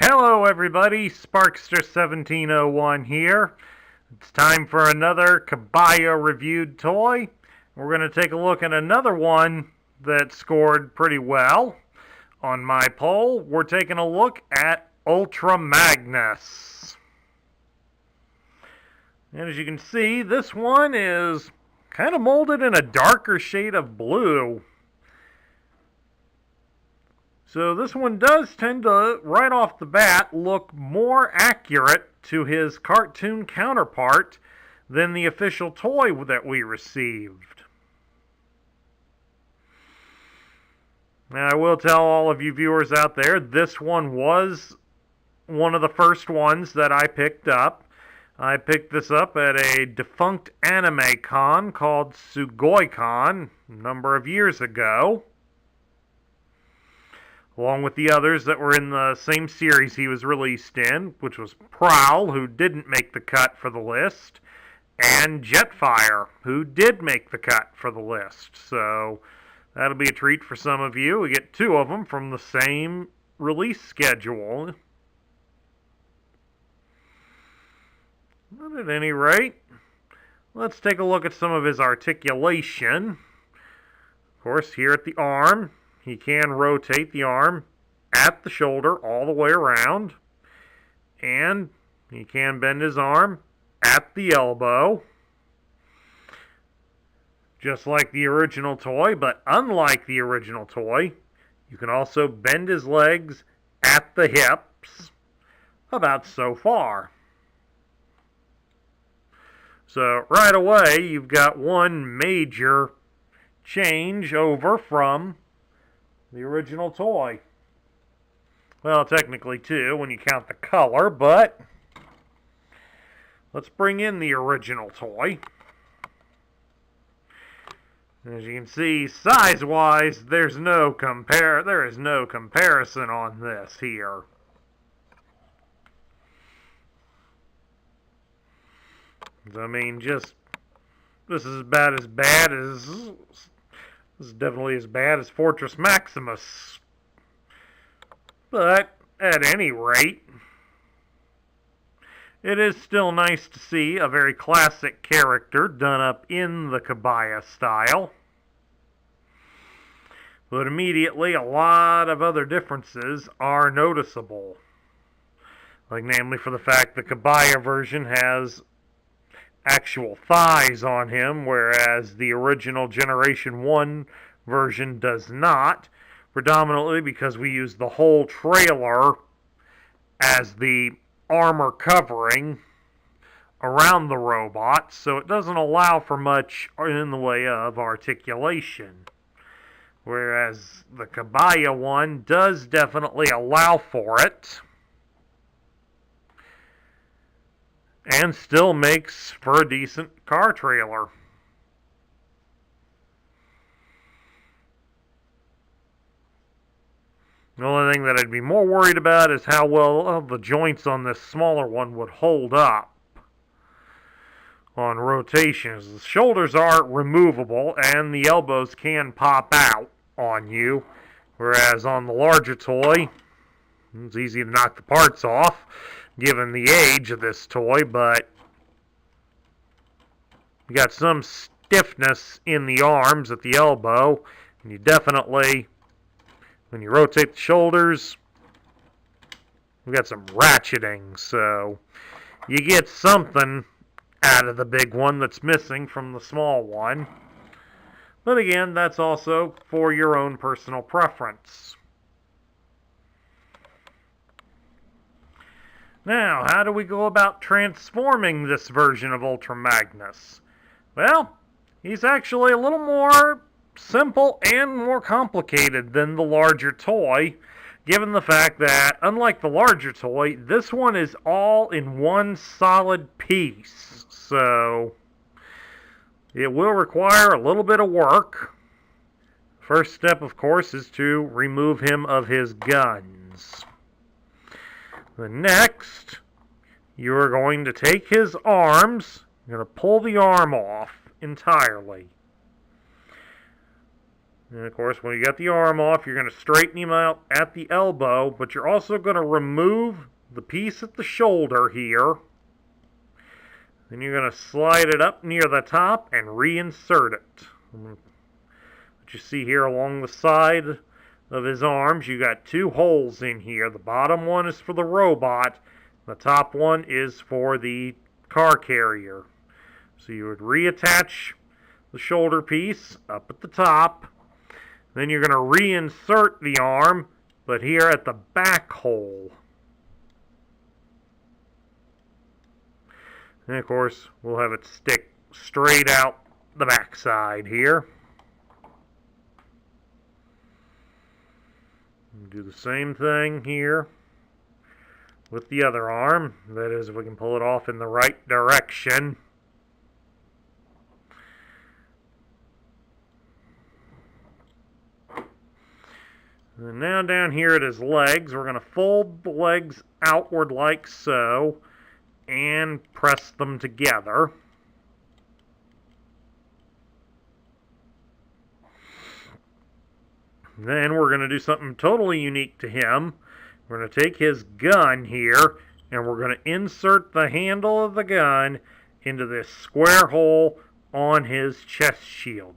Hello everybody, Sparkster1701 here. It's time for another Kabaya reviewed toy. We're going to take a look at another one that scored pretty well. On my poll, we're taking a look at Ultra Magnus. And as you can see, this one is kind of molded in a darker shade of blue. So this one does tend to, right off the bat, look more accurate to his cartoon counterpart than the official toy that we received. Now, I will tell all of you viewers out there, this one was one of the first ones that I picked up. I picked this up at a defunct anime con called Sugoi-Con a number of years ago, along with the others that were in the same series he was released in, which was Prowl, who didn't make the cut for the list, and Jetfire, who did make the cut for the list. So that'll be a treat for some of you. We get two of them from the same release schedule. But at any rate, let's take a look at some of his articulation. Of course, here at the arm, he can rotate the arm at the shoulder all the way around, and he can bend his arm at the elbow, just like the original toy. But unlike the original toy, you can also bend his legs at the hips, about so far. So right away, you've got one major change over from the original toy. Well, technically two when you count the color, but let's bring in the original toy. As you can see, size-wise, there is no comparison on this here. I mean, this is about as bad as This is definitely as bad as Fortress Maximus. But, at any rate, it is still nice to see a very classic character done up in the Kabaya style. But immediately, a lot of other differences are noticeable. Like, namely, for the fact the Kabaya version has actual thighs on him, whereas the original Generation 1 version does not, predominantly because we use the whole trailer as the armor covering around the robot, so it doesn't allow for much in the way of articulation. Whereas the Kabaya one does definitely allow for it, and still makes for a decent car trailer. The only thing that I'd be more worried about is how well the joints on this smaller one would hold up on rotations. The shoulders are removable and the elbows can pop out on you, whereas on the larger toy, it's easy to knock the parts off given the age of this toy, but you got some stiffness in the arms at the elbow, and you definitely, when you rotate the shoulders, we got some ratcheting, so you get something out of the big one that's missing from the small one. But again, that's also for your own personal preference. Now, how do we go about transforming this version of Ultra Magnus? Well, he's actually a little more simple and more complicated than the larger toy, given the fact that, unlike the larger toy, this one is all in one solid piece. So, it will require a little bit of work. First step, of course, is to remove him of his guns. The next, you are going to take his arms, you're going to pull the arm off entirely. And of course, when you got the arm off, you're going to straighten him out at the elbow, but you're also going to remove the piece at the shoulder here. Then you're going to slide it up near the top and reinsert it. What you see here along the side of his arms, you got two holes in here. The bottom one is for the robot. The top one is for the car carrier. So you would reattach the shoulder piece up at the top. Then you're going to reinsert the arm, but here at the back hole. And of course, we'll have it stick straight out the backside here. Do the same thing here with the other arm. That is, if we can pull it off in the right direction. And now down here at his legs, we're going to fold the legs outward like so and press them together. Then we're going to do something totally unique to him. We're going to take his gun here, and we're going to insert the handle of the gun into this square hole on his chest shield.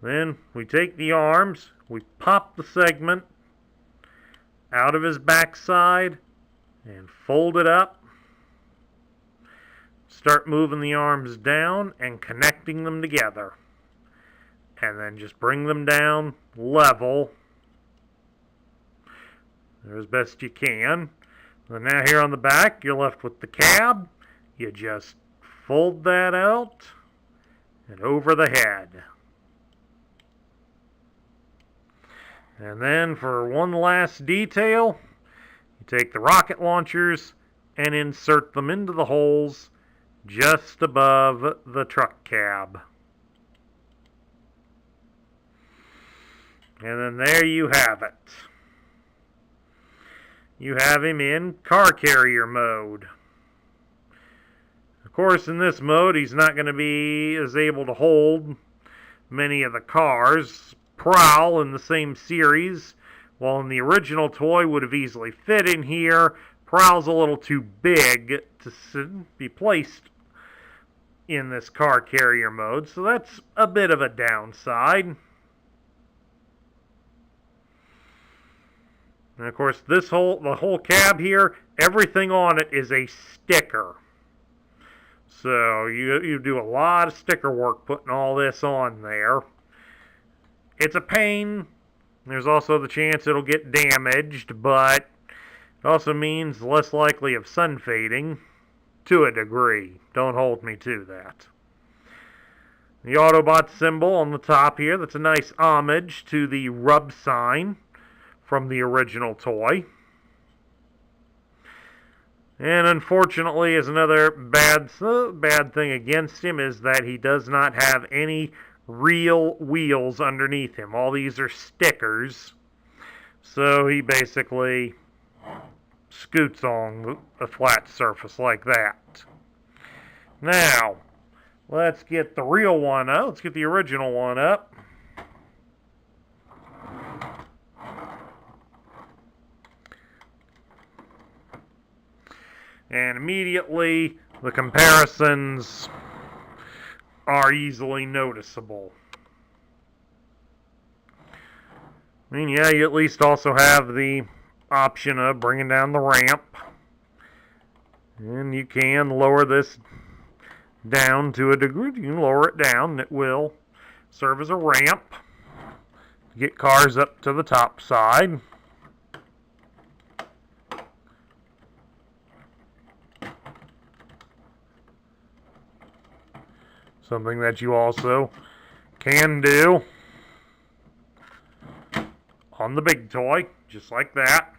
Then we take the arms, we pop the segment out of his backside, and fold it up. Start moving the arms down and connecting them together. And then just bring them down level as best you can. And now here on the back, you're left with the cab. You just fold that out and over the head. And then for one last detail, you take the rocket launchers and insert them into the holes just above the truck cab. And then there you have it. You have him in car carrier mode. Of course, in this mode, he's not going to be as able to hold many of the cars. Prowl in the same series, while in the original toy would have easily fit in here, Prowl's a little too big to be placed in this car carrier mode, so that's a bit of a downside. And of course, the whole cab here, everything on it is a sticker. So you do a lot of sticker work putting all this on there. It's a pain. There's also the chance it'll get damaged, but it also means less likely of sun fading to a degree. Don't hold me to that. The Autobot symbol on the top here, that's a nice homage to the rub sign from the original toy. And unfortunately, as another bad thing against him is that he does not have any real wheels underneath him. All these are stickers. So he basically scoots on a flat surface like that. Now, let's get the real one up. Let's get the original one up. And immediately, the comparisons are easily noticeable. I mean, yeah, you at least also have the option of bringing down the ramp. And you can lower this down to a degree. You can lower it down, and it will serve as a ramp to get cars up to the top side. Something that you also can do on the big toy, just like that.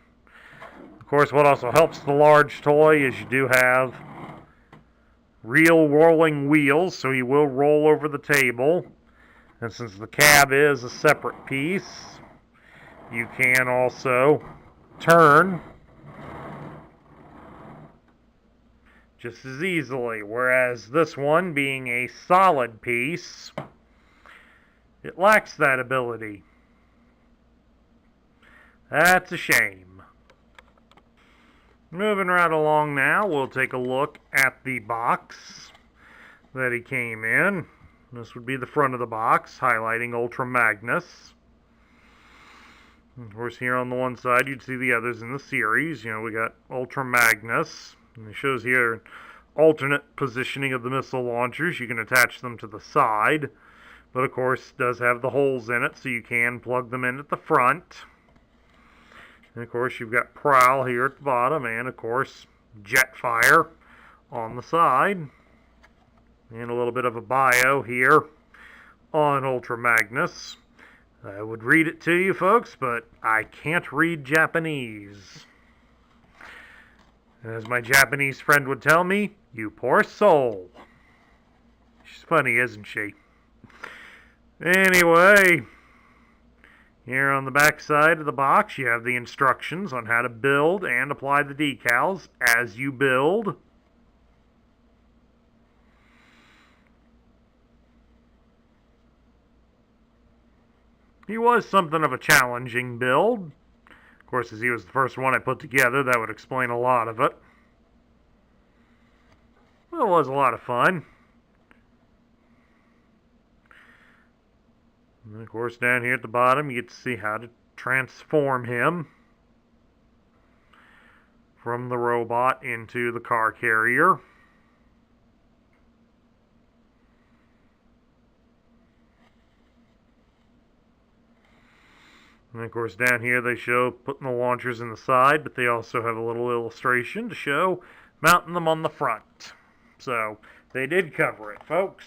Of course, what also helps the large toy is you do have real rolling wheels, so you will roll over the table. And since the cab is a separate piece, you can also turn just as easily, whereas this one, being a solid piece, It lacks that ability. That's a shame. Moving right along now, we'll take a look at the box that he came in. This would be the front of the box, highlighting Ultra Magnus. Of course, here on the one side, you'd see the others in the series. You know, we got Ultra Magnus, and it shows here alternate positioning of the missile launchers. You can attach them to the side, but of course, it does have the holes in it, so you can plug them in at the front. And of course, you've got Prowl here at the bottom, and of course, Jetfire on the side. And a little bit of a bio here on Ultra Magnus. I would read it to you, folks, but I can't read Japanese. As my Japanese friend would tell me, you poor soul. She's funny, isn't she? Anyway, here on the back side of the box, you have the instructions on how to build and apply the decals as you build. He was something of a challenging build. Of course, as he was the first one I put together, that would explain a lot of it. Well, it was a lot of fun. And of course, down here at the bottom, you get to see how to transform him from the robot into the car carrier. And of course, down here they show putting the launchers in the side, but they also have a little illustration to show mounting them on the front. So, they did cover it, folks.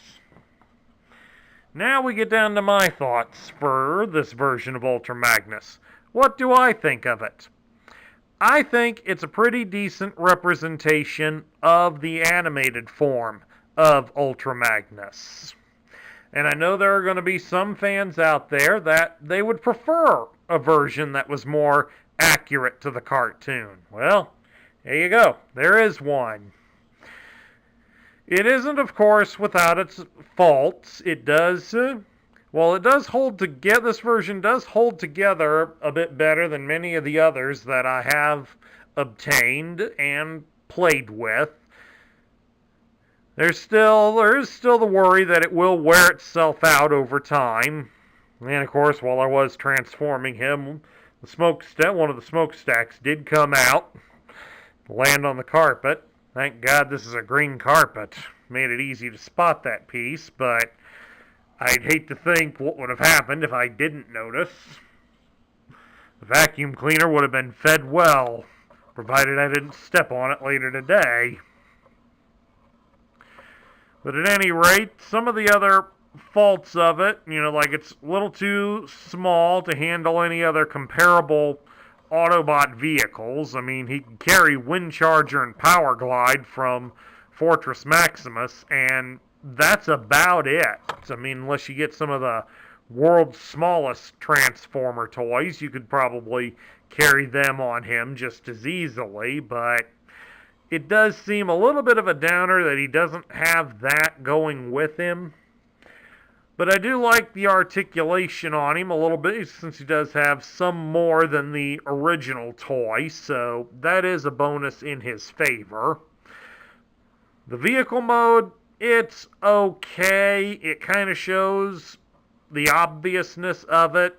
Now we get down to my thoughts for this version of Ultra Magnus. What do I think of it? I think it's a pretty decent representation of the animated form of Ultra Magnus. And I know there are going to be some fans out there that they would prefer a version that was more accurate to the cartoon. Well, there you go. There is one. It isn't, of course, without its faults. It does, it does hold together. This version does hold together a bit better than many of the others that I have obtained and played with. There is still the worry that it will wear itself out over time. And of course, while I was transforming him, one of the smokestacks did come out, land on the carpet. Thank God this is a green carpet. Made it easy to spot that piece, but I'd hate to think what would have happened if I didn't notice. The vacuum cleaner would have been fed well, provided I didn't step on it later today. But at any rate, some of the other faults of it, like it's a little too small to handle any other comparable Autobot vehicles. I mean, he can carry Wind Charger and Power Glide from Fortress Maximus, and that's about it. I mean, unless you get some of the world's smallest Transformer toys, you could probably carry them on him just as easily, but it does seem a little bit of a downer that he doesn't have that going with him. But I do like the articulation on him a little bit, since he does have some more than the original toy, so that is a bonus in his favor. The vehicle mode, it's okay. It kind of shows the obviousness of it.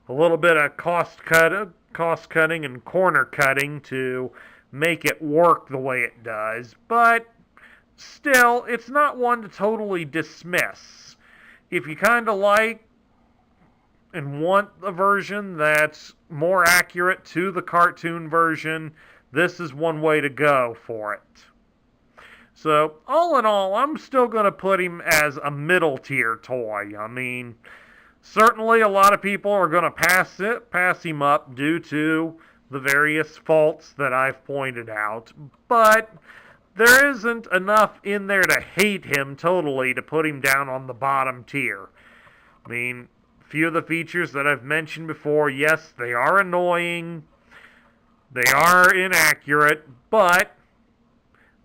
A little bit of cost cutting and corner cutting to make it work the way it does, but still, it's not one to totally dismiss. If you kind of like and want a version that's more accurate to the cartoon version, this is one way to go for it. So, all in all, I'm still going to put him as a middle tier toy. I mean, certainly a lot of people are going to pass him up due to the various faults that I've pointed out, but there isn't enough in there to hate him totally to put him down on the bottom tier. I mean, a few of the features that I've mentioned before, yes, they are annoying, they are inaccurate, but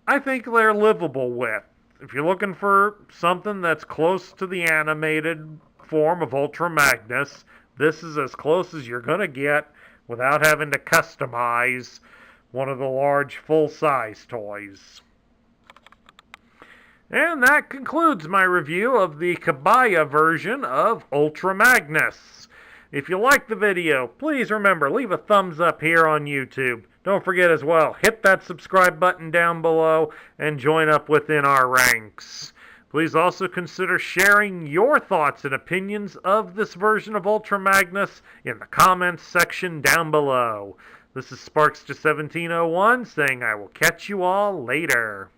I think they're livable with. If you're looking for something that's close to the animated form of Ultra Magnus. This is as close as you're going to get without having to customize one of the large full-size toys. And that concludes my review of the Kabaya version of Ultra Magnus. If you liked the video, please remember, leave a thumbs up here on YouTube. Don't forget as well, hit that subscribe button down below and join up within our ranks. Please also consider sharing your thoughts and opinions of this version of Ultra Magnus in the comments section down below. This is Sparks to 1701 saying I will catch you all later.